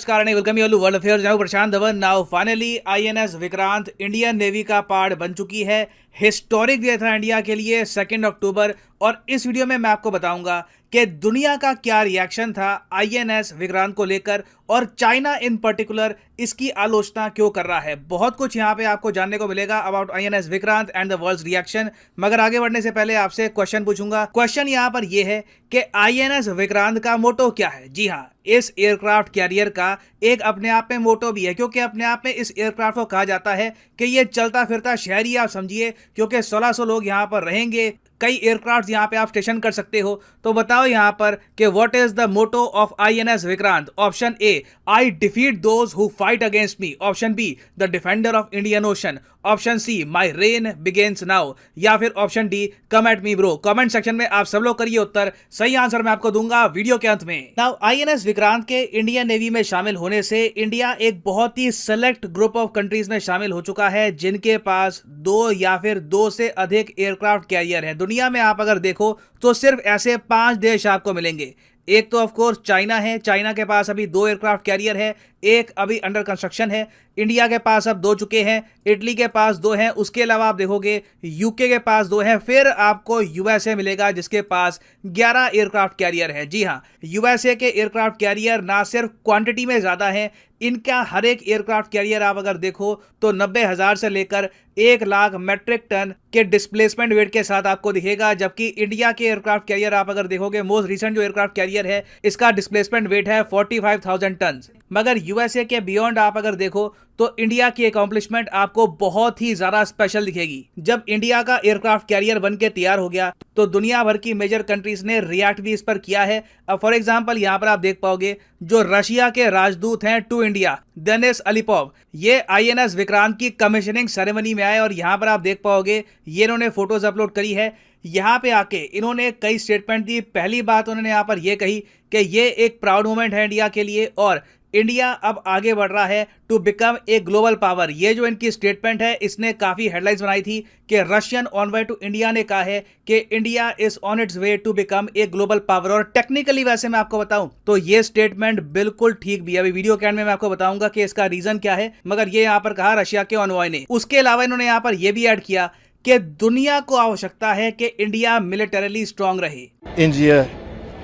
नमस्कार and welcome you all to World Affairs। मैं हूं Prashant Dhawan. Now finally INS Vikrant Indian Navy का पार्ट बन चुकी है। हिस्टोरिक डे था इंडिया के लिए 2 अक्टूबर। और इस वीडियो में मैं आपको बताऊंगा कि दुनिया का क्या रिएक्शन था आईएनएस विक्रांत को लेकर और चाइना इन पर्टिकुलर इसकी आलोचना क्यों कर रहा है। बहुत कुछ यहां पे आपको जानने को मिलेगा about INS Vikrant and the world's reaction. मगर आगे बढ़ने से पहले आपसे क्वेश्चन पूछूंगा। क्वेश्चन यहां पर यह है कि आईएनएस विक्रांत का मोटो क्या है। जी हां, इस एयरक्राफ्ट कैरियर का एक अपने आप में मोटो भी है, क्योंकि अपने आप में इस एयरक्राफ्ट को कहा जाता है कि ये चलता फिरता शहरी आप समझिए, क्योंकि 1600 लोग यहां पर रहेंगे। कई एयरक्राफ्ट यहां पे आप स्टेशन कर सकते हो। तो बताओ यहां पर कि what is the motto of INS Vikrant. Option A, I defeat those who fight against me. Option B, the defender of Indian Ocean. Option C, my reign begins now. या फिर option D, come at me bro. Comment section में आप सब लोग करिए उत्तर। सही answer मैं आपको दूंगा वीडियो के अंत में। नाउ आईएनएस विक्रांत के इंडियन नेवी में शामिल होने से इंडिया एक बहुत ही सेलेक्ट ग्रुप ऑफ कंट्रीज में शामिल हो चुका है जिनके पास 2 या फिर 2 से अधिक एयरक्राफ्ट कैरियर है। दुनिया में आप अगर देखो तो सिर्फ ऐसे 5 देश आपको मिलेंगे। एक तो ऑफ कोर्स चाइना है, चाइना के पास अभी 2 एयरक्राफ्ट कैरियर है, एक अभी अंडर कंस्ट्रक्शन है। इंडिया के पास अब 2 चुके हैं, इटली के पास 2 हैं, उसके अलावा आप देखोगे यूके के पास 2 हैं, फिर आपको यूएसए मिलेगा जिसके पास 11 एयरक्राफ्ट कैरियर है। जी हां, यूएसए के एयरक्राफ्ट कैरियर ना सिर्फ क्वांटिटी में ज्यादा है, इनका हर एक एयरक्राफ्ट कैरियर आप अगर देखो तो 90,000 से लेकर 1 लाख मेट्रिक टन के डिस्प्लेसमेंट वेट के साथ आपको दिखेगा। जबकि इंडिया के एयरक्राफ्ट कैरियर आप अगर देखोगे, मोस्ट रिसेंट जो एयरक्राफ्ट कैरियर है इसका डिस्प्लेसमेंट वेट है 45,000 टन। मगर यूएसए के बियॉन्ड आप अगर देखो तो इंडिया की अकॉम्प्लिशमेंट आपको बहुत ही ज्यादा स्पेशल दिखेगी। जब इंडिया का एयरक्राफ्ट कैरियर बनके तैयार हो गया तो दुनिया भर की मेजर कंट्रीज ने रिएक्ट भी इस पर किया है। अब फॉर एग्जांपल यहां पर आप देख पाओगे जो रशिया के राजदूत हैं टू इंडिया, देनिस अलीपोव, ये आईएनएस विक्रांत की कमीशनिंग सेरेमनी में आए और यहां पर आप देख पाओगे ये इन्होंने फोटोज अपलोड करी है। यहां पे आके इन्होंने कई स्टेटमेंट दी। पहली बात उन्होंने यहां पर यह कही कि ये एक प्राउड मोमेंट है इंडिया के लिए और इंडिया अब आगे बढ़ रहा है to become a global power. ये जो इनकी स्टेटमेंट है इसने काफी हेडलाइंस बनाई थी कि रशियन ऑनवे टू इंडिया ने कहा है कि India is on its way to become a global power. और टेक्निकली वैसे मैं आपको बताऊं तो ये स्टेटमेंट बिल्कुल ठीक भी है। अभी वीडियो के एंड में मैं आपको बताऊंगा कि इसका रीजन क्या है, मगर ये यहां पर कहा रशिया के ऑनवॉय ने। उसके अलावा इन्होंने यहां पर यह भी ऐड किया कि दुनिया को आवश्यकता है कि इंडिया मिलिटरीली स्ट्रांग रहे। India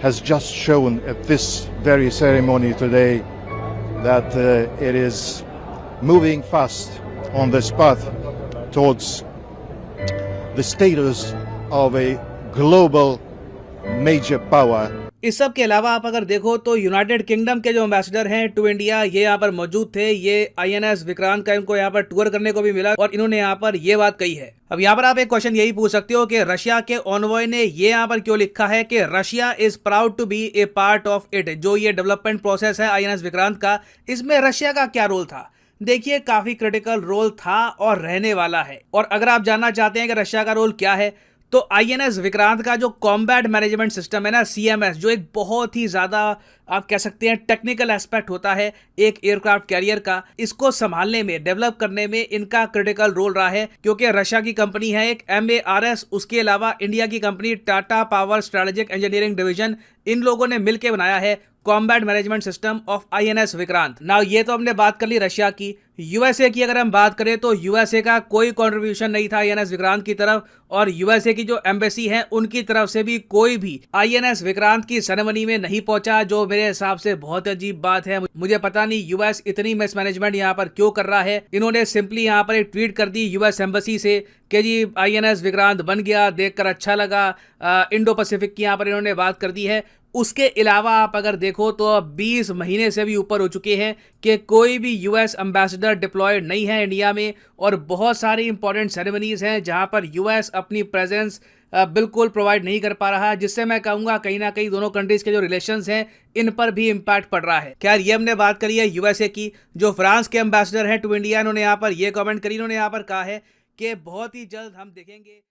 has just shown at this very ceremony today that it is moving fast on this path towards the status of a global major power. इस सब के अलावा आप अगर देखो तो यूनाइटेड किंगडम के जो एम्बेसडर हैं टू इंडिया, ये यहाँ पर मौजूद थे। ये आईएनएस विक्रांत का इनको यहाँ पर टूर करने को भी मिला और इन्होंने यहाँ पर ये बात कही है। अब यहाँ पर आप एक क्वेश्चन यही पूछ सकते हो कि रशिया के ऑनवॉय ने ये यहाँ पर क्यों लिखा है कि Russia is proud to be a part of it. जो ये डेवलपमेंट प्रोसेस है आईएनएस विक्रांत का, इसमें रशिया का क्या रोल था। देखिए काफी क्रिटिकल रोल था और रहने वाला है। और अगर आप जानना चाहते हैं कि रशिया का रोल क्या है तो आईएनएस विक्रांत का जो कॉम्बैट मैनेजमेंट सिस्टम है ना, सीएमएस, जो एक बहुत ही ज्यादा आप कह सकते हैं टेक्निकल एस्पेक्ट होता है एक एयरक्राफ्ट कैरियर का, इसको संभालने में, डेवलप करने में इनका क्रिटिकल रोल रहा है। क्योंकि रशिया की कंपनी है एक MARS, उसके अलावा इंडिया की company Tata Power strategic engineering division, इन लोगों ने मिलकर बनाया है combat management system of INS Vikrant. Now ये तो हमने बात कर ली रशिया की। यूएसए की अगर हम बात करें तो यूएसए का कोई कंट्रीब्यूशन नहीं था आईएनएस विक्रांत की तरफ, और यूएसए की जो एम्बेसी है उनकी तरफ से भी कोई भी आईएनएस विक्रांत की सेरेमनी में नहीं पहुंचा, जो मेरे हिसाब से बहुत अजीब बात है। मुझे पता नहीं यूएस इतनी मिसमैनेजमेंट यहाँ पर क्यों कर रहा है। इन्होंने सिंपली यहाँ पर एक ट्वीट कर दी यूएस एम्बेसी से कि जी आईएनएस विक्रांत बन गया, देखकर अच्छा लगा। इंडो पैसिफिक की यहाँ पर इन्होंने बात कर दी है। उसके अलावा आप अगर देखो तो अब 20 महीने से भी ऊपर हो चुके हैं कि कोई भी यूएस एम्बेसडर डिप्लॉयड नहीं है इंडिया में, और बहुत सारी इंपॉर्टेंट सेरेमनीज हैं जहां पर यूएस अपनी प्रेजेंस बिल्कुल प्रोवाइड नहीं कर पा रहा है, जिससे मैं कहूंगा कहीं ना कहीं दोनों कंट्रीज के जो रिलेशंस हैं इन पर भी इम्पैक्ट पड़ रहा है। खैर ये हमने बात करी है यूएसए की। जो फ्रांस के एम्बेसडर हैं टू इंडिया, इन्होंने यहाँ पर ये कमेंट करी, इन्होंने यहाँ पर कहा है कि बहुत ही जल्द हम देखेंगे